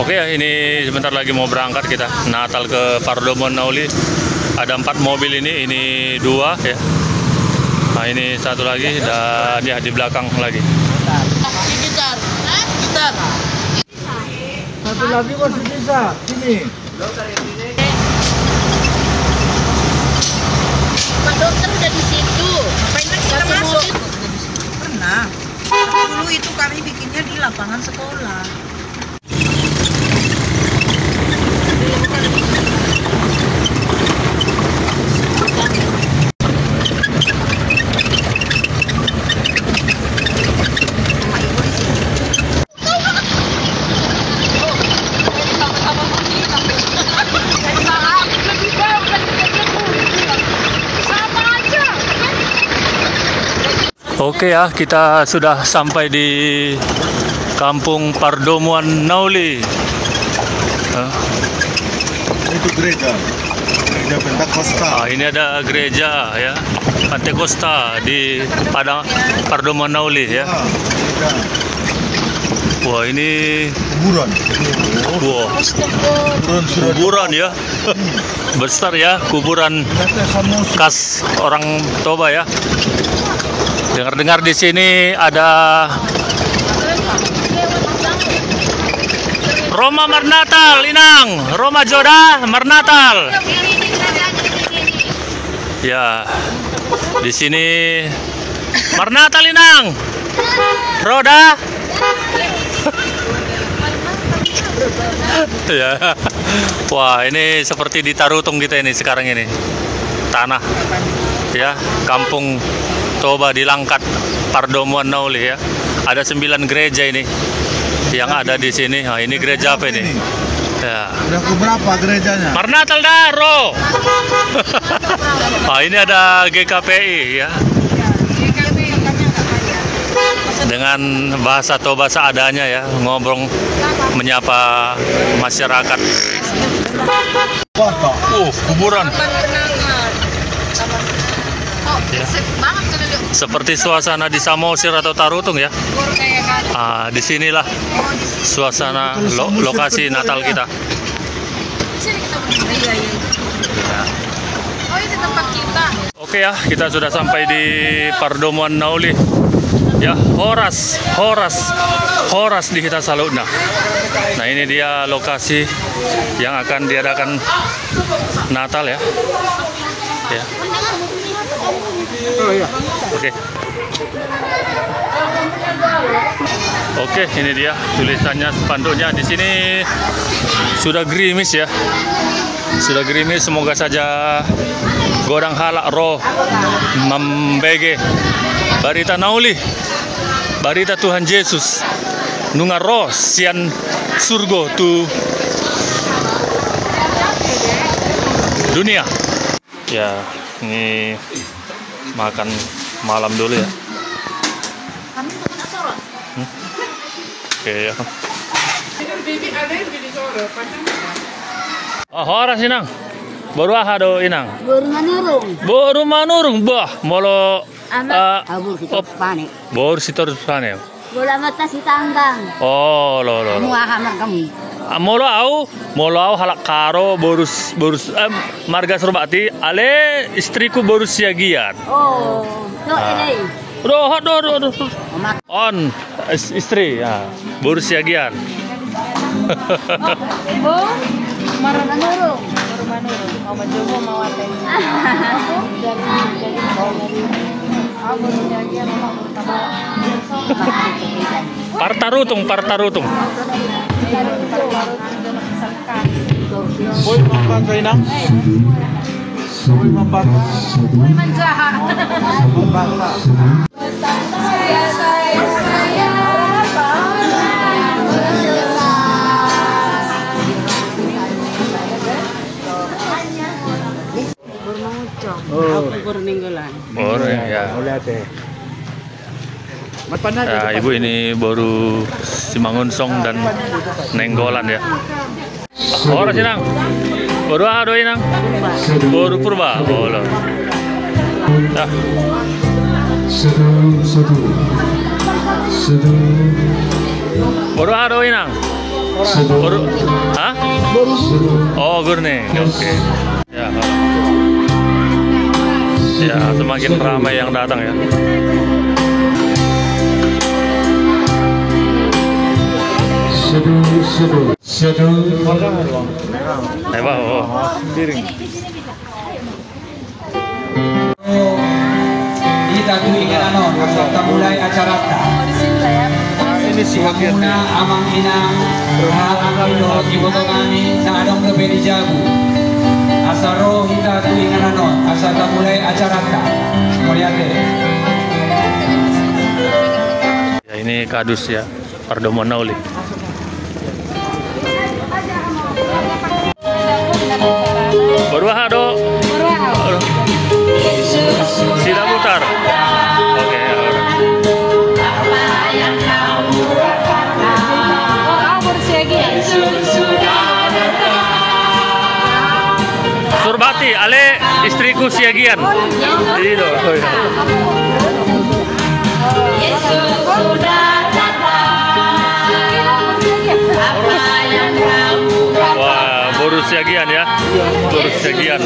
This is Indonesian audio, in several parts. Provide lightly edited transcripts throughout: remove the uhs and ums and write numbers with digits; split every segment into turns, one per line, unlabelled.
Oke ya, ini sebentar lagi mau berangkat kita Natal ke Pardomon Nauli. Ada 4 mobil ini 2 ya. Nah ini satu lagi dan ya di belakang lagi.
Gitar.
Satu lagi masih bisa. Sini.
Pak dokter udah di situ. Ngapain lagi kita masuk?
Pernah. Tapi dulu itu kami bikinnya di lapangan sekolah.
Oke ya, kita sudah sampai di Kampung Pardomon Nauli.
Itu gereja Pentakosta.
Ini ada gereja ya, Pentakosta di Pardomon Nauli ya. Wah ini
Kuburan.
wah, kuburan ya, besar ya, kuburan khas orang Toba ya. Dengar-dengar di sini ada Roma Marnatal, Inang, Roma Joda Marnatal. Ya, di sini Marnatal Inang, Roda. Ya, wah ini seperti di Tarutung kita ini sekarang ini tanah ya, Kampung Toba di Langkat Pardomon Nauli ya. Ada 9 gereja ini yang ada di sini. Nah, ini gereja apa ini? Ya.
Udah keberapa gerejanya?
Marnatal Daro. Ini ada GKPI ya. Dengan bahasa Toba seadanya ya, ngobrol menyapa masyarakat. Kuburan. Ya. Seperti suasana di Samosir atau Tarutung ya. Disinilah suasana lokasi Natal kita. Oke ya, kita sudah sampai di Pardomon Nauli. Ya, Horas di Hitasaluna. Nah ini dia lokasi yang akan diadakan Natal ya. Ya. Oke, ini dia tulisannya, spanduknya di sini sudah gerimis ya. Sudah gerimis, semoga saja godang halak roh membege barita nauli, barita Tuhan Yesus nunga roh sian surgo tu dunia. Ya, ini makan malam dulu ya. Oke ya. Horas Inang. Baru do Inang. Baru manurung bah molo baru sitor pane.
Bola mata si tanggang.
Oh lo.
Muahamar kami.
Molo au halak karo borus marga Surbati ale istriku baru siagian.
Oh, do ini.
Do. On istri ya, baru siagian.
Ibu, manurung.
Mau menjogo mau apa ini?
Partarutung.
Boy mampan sa Inang? Boy mampan.
Boy manjaha.
Baru ya. Ibu ini baru Simangunsong dan Nenggolan ya. Horas Inang. Baru ada Inang. Baru purba. Oh lo. Dah. Baru ada Inang. Baru, hah? Oh, gurne. Oke. Ya. Ya, semakin ramai yang datang ya. Hebat, oh.
Kita tuingan ano, kasata mulai acara ta. Hamuna amang inang berharap ilo iboto kami sa anong gabi ni Jabu. Asaro kita tuingan ano, kasata mulai acara ta. Mulyate.
Ya, ini kadus ya, Pardomo Nauli. Berwah do. Sila putar. Oke. Surbati, ale istriku Siagian. Jadi do. Wah, baru Siagian ya. Baru Siagian.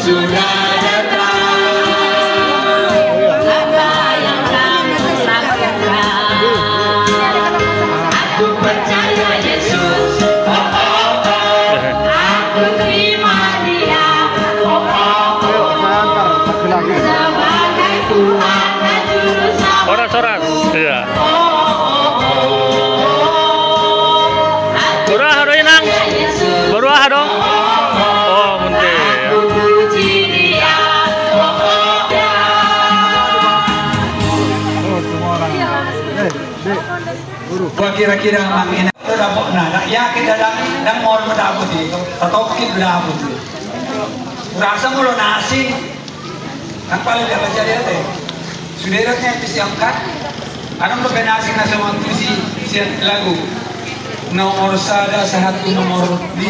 Soras-soras, iya. Berwah do inang. Berwah do. Oh, munte.
Gua kira-kira mang ina udah mau nak yakin dan mau mendapat itu atau mungkin mendapat itu. Rasa mulu nasi. Kan paling dia baca dia teh. Saudaranya yang disiapkan. Anong nasi na sa mga si lagu. Nomor sada satu nomor 5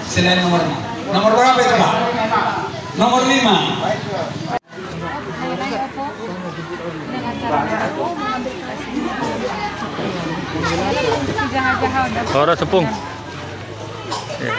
selain nomor 5. Nomor berapa itu Pak? Nomor 5.
Suara sepung. Ya.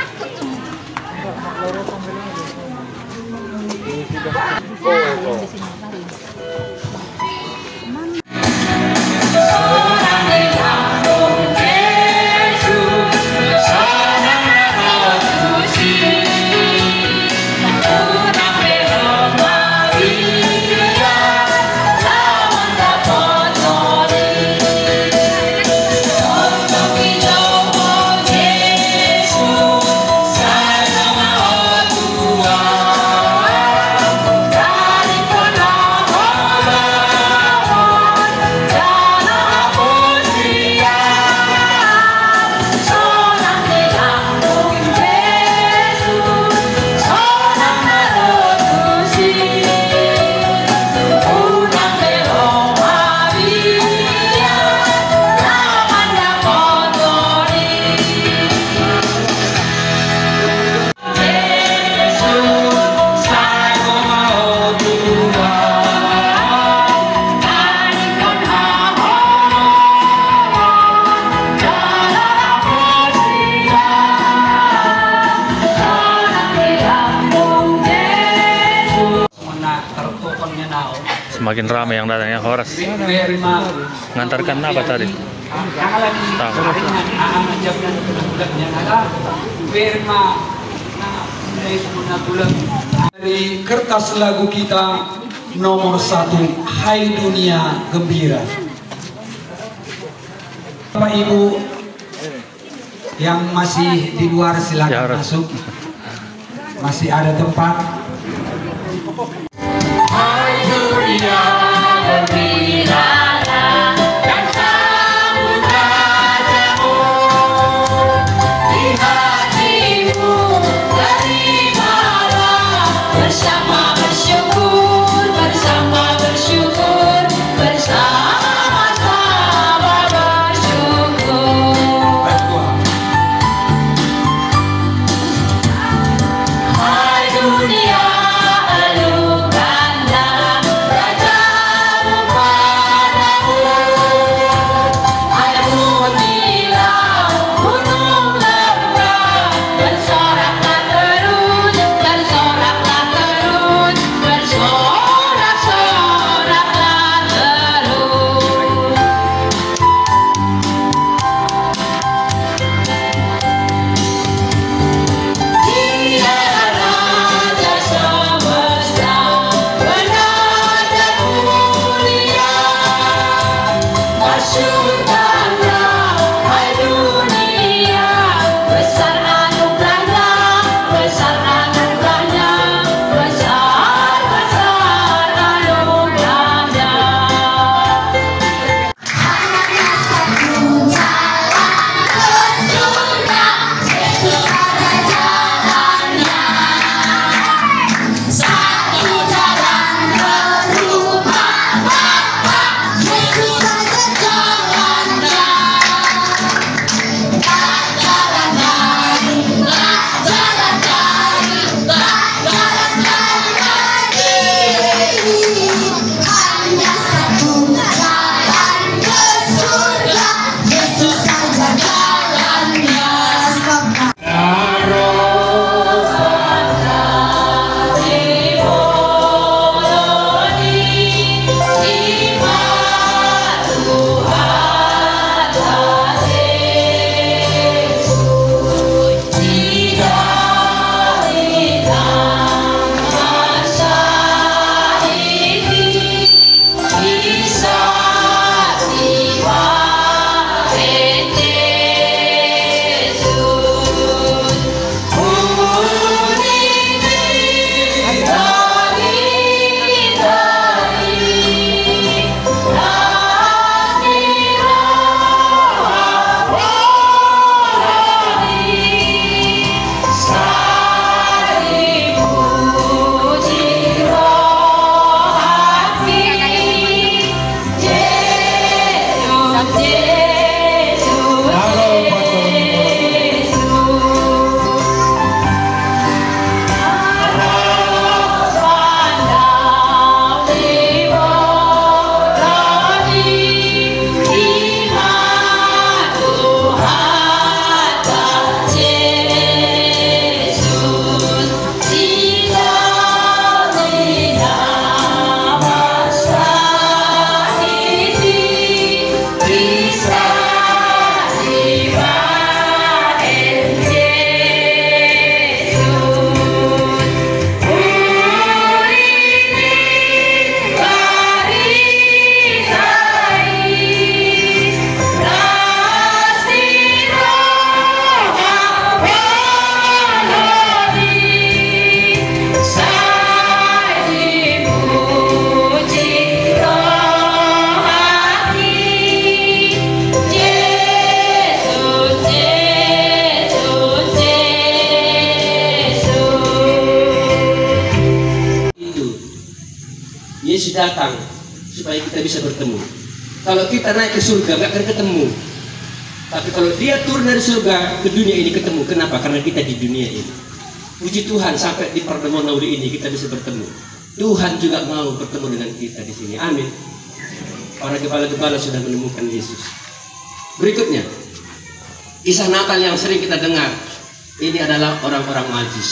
Semakin ramai yang datang ya, Horas. Ngantarkan apa tadi?
Dari kertas lagu kita nomor 1, Hai Dunia Gembira. Bapak Ibu yang masih di luar silakan masuk. Masih ada tempat.
Dunia, alu kanda, raja
Yesus datang supaya kita bisa bertemu. Kalau kita naik ke surga nggak akan ketemu. Tapi kalau dia turun dari surga ke dunia ini ketemu. Kenapa? Karena kita di dunia ini. Puji Tuhan sampai di pertemuan Nauri ini kita bisa bertemu. Tuhan juga mau bertemu dengan kita di sini. Amin. Para gembala-gembala sudah menemukan Yesus. Berikutnya, kisah Natal yang sering kita dengar. Ini adalah orang-orang Majus.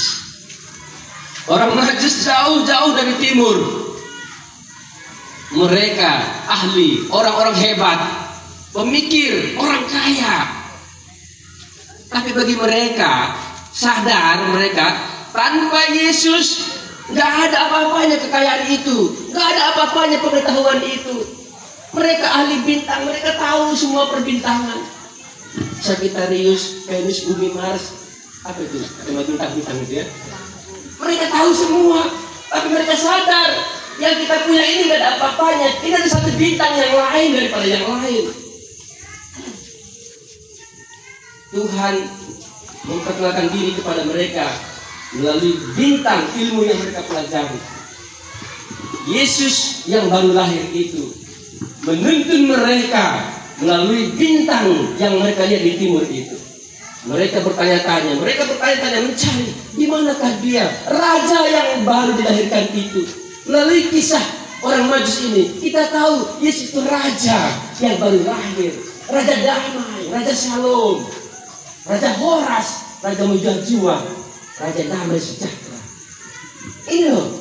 Orang Majus jauh-jauh dari timur. Mereka ahli, orang-orang hebat, pemikir, orang kaya. Tapi bagi mereka, sadar mereka, tanpa Yesus nggak ada apa-apanya kekayaan itu, nggak ada apa-apanya pengetahuan itu. Mereka ahli bintang, mereka tahu semua perbintangan. Sagittarius, Venus, Bumi, Mars, apa itu? Tema bintang-bintang itu ya. Mereka tahu semua, tapi mereka sadar yang kita punya ini nggak ada apa-apanya. Ini ada satu bintang yang lain daripada yang lain. Tuhan memperkenalkan diri kepada mereka melalui bintang ilmu yang mereka pelajari. Yesus yang baru lahir itu menuntun mereka melalui bintang yang mereka lihat di timur itu. Mereka bertanya-tanya, mencari di manakah dia, raja yang baru dilahirkan itu. Melalui kisah orang Majus ini, kita tahu Yesus itu raja yang baru lahir, raja damai, raja shalom, raja Horas, raja Mujajua, raja damai sejahtera. Ini loh,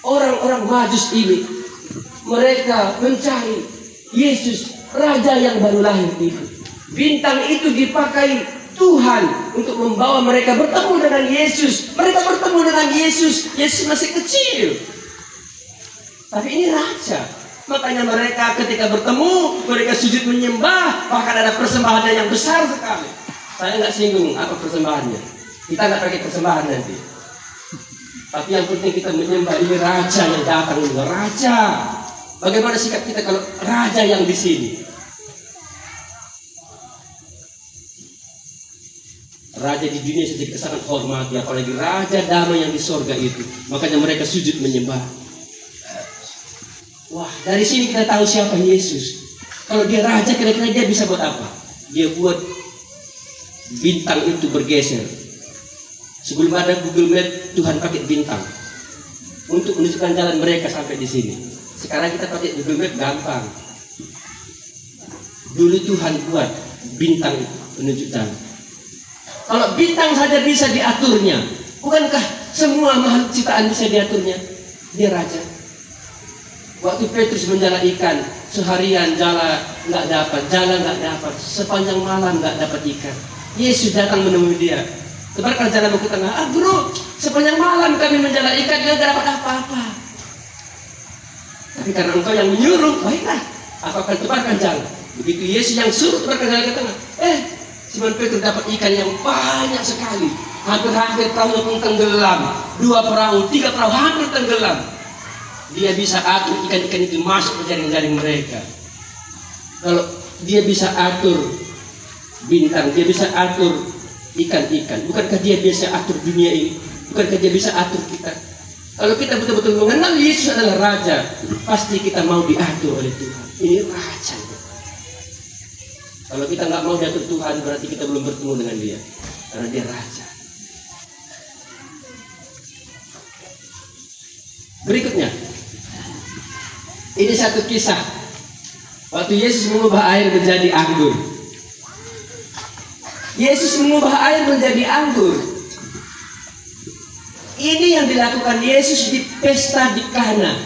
orang-orang Majus ini, mereka mencari Yesus, raja yang baru lahir itu. Bintang itu dipakai Tuhan untuk membawa mereka bertemu dengan Yesus. Mereka bertemu dengan Yesus. Yesus masih kecil, tapi ini raja. Makanya mereka ketika bertemu, mereka sujud menyembah. Bahkan ada persembahannya yang besar sekali. Saya nggak singgung apa persembahannya. Kita nggak pakai persembahan nanti. Tapi yang penting kita menyembah ini raja yang datang. Raja. Bagaimana sikap kita kalau raja yang di sini? Raja di dunia saja kita sangat hormati, apalagi raja damai yang di sorga itu. Makanya mereka sujud menyembah. Wah, dari sini kita tahu siapa Yesus. Kalau dia raja, kira-kira dia bisa buat apa? Dia buat bintang itu bergeser. Sebelum ada Google Map, Tuhan pakai bintang untuk menunjukkan jalan mereka sampai di sini. Sekarang kita pakai Google Map gampang. Dulu Tuhan buat bintang itu menunjuk jalan. Kalau bintang saja bisa diaturnya, bukankah semua makhluk ciptaan bisa diaturnya? Dia raja. Waktu Petrus menjala ikan, seharian jala nggak dapat, sepanjang malam nggak dapat ikan. Yesus datang menemui dia. Tebarkan jalamu ke tengah. Bro, sepanjang malam kami menjala ikan nggak dapat apa-apa. Tapi karena engkau yang menyuruh, baiklah, aku akan tebarkan jala. Begitu Yesus yang suruh tebarkan jala ke tengah, Simon Petrus dapat ikan yang banyak sekali. Hampir-hampir perahu pun tenggelam. 2 perahu, 3 perahu hampir tenggelam. Dia bisa atur ikan-ikan itu masuk ke jaring-jaring mereka. Kalau dia bisa atur bintang, dia bisa atur ikan-ikan. Bukankah dia bisa atur dunia ini? Bukankah dia bisa atur kita? Kalau kita betul-betul mengenal Yesus adalah raja, pasti kita mau diatur oleh Tuhan. Ini raja. Kalau kita nggak mau diatur Tuhan, berarti kita belum bertemu dengan dia. Karena dia raja. Berikutnya, ini satu kisah. Waktu Yesus mengubah air menjadi anggur. Yesus mengubah air menjadi anggur. Ini yang dilakukan Yesus di pesta di Kana.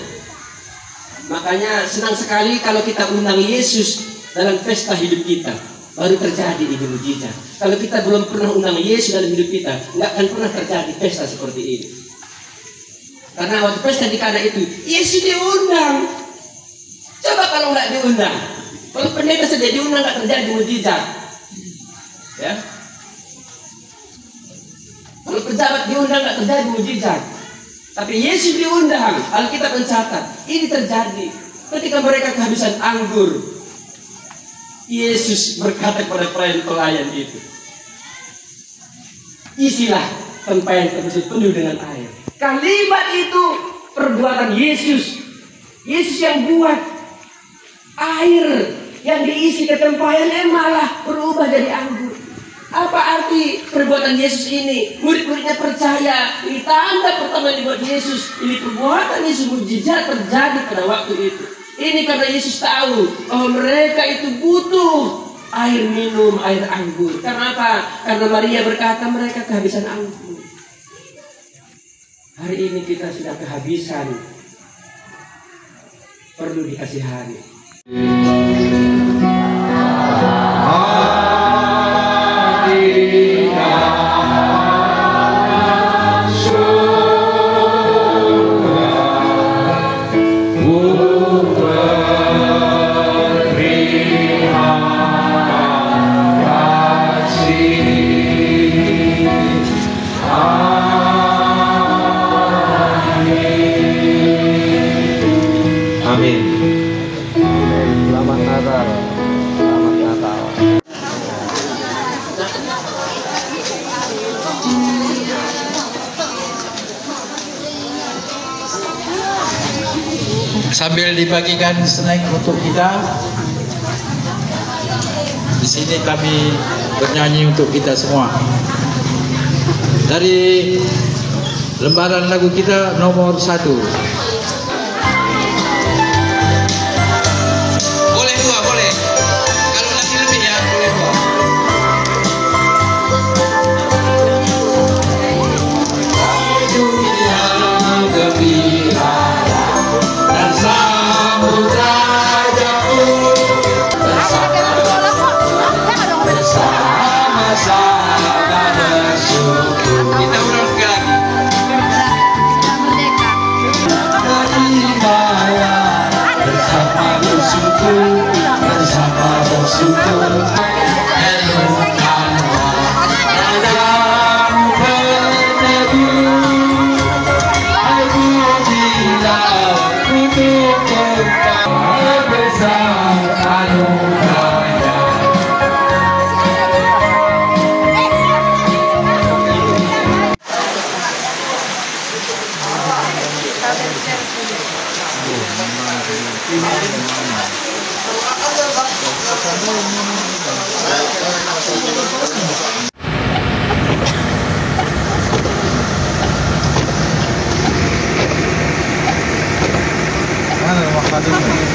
Makanya senang sekali kalau kita undang Yesus dalam pesta hidup kita, baru terjadi ini mujizat. Kalau kita belum pernah undang Yesus dalam hidup kita, nggak akan pernah terjadi pesta seperti ini. Karena waktu pesta di Kana itu, Yesus diundang. Coba kalau nggak diundang, kalau pendeta saja diundang nggak terjadi mujizat. Ya, kalau pejabat diundang nggak terjadi mujizat. Tapi Yesus diundang, Alkitab mencatat ini terjadi ketika mereka kehabisan anggur. Yesus berkata kepada pelayan itu, isilah tempayan tersebut penuh dengan air. Kalimat itu perbuatan Yesus. Yesus yang buat air yang diisi ke tempayan malah berubah jadi anggur. Apa arti perbuatan Yesus ini? Murid-muridnya percaya. Ini tanda pertama yang dibuat Yesus. Ini perbuatan Yesus, mujizat terjadi pada waktu itu. Ini karena Yesus tahu bahwa mereka itu butuh air minum, air anggur. Karena apa? Karena Maria berkata mereka kehabisan anggur. Hari ini kita sudah kehabisan. Perlu dikasihani.
Amin.
Selamat Natal. Selamat Natal.
Sambil dibagikan snack untuk kita, di sini kami bernyanyi untuk kita semua. Dari lembaran lagu kita nomor 1. Boleh 2, boleh. Kalau nanti lebih ya, boleh 2. Dunia gembira dan samudra jauh bersama-sama bersyukur. Kita ulang sekali lagi. Bersama bersyukur, bersama bersyukur.
Mana rumah Khadim?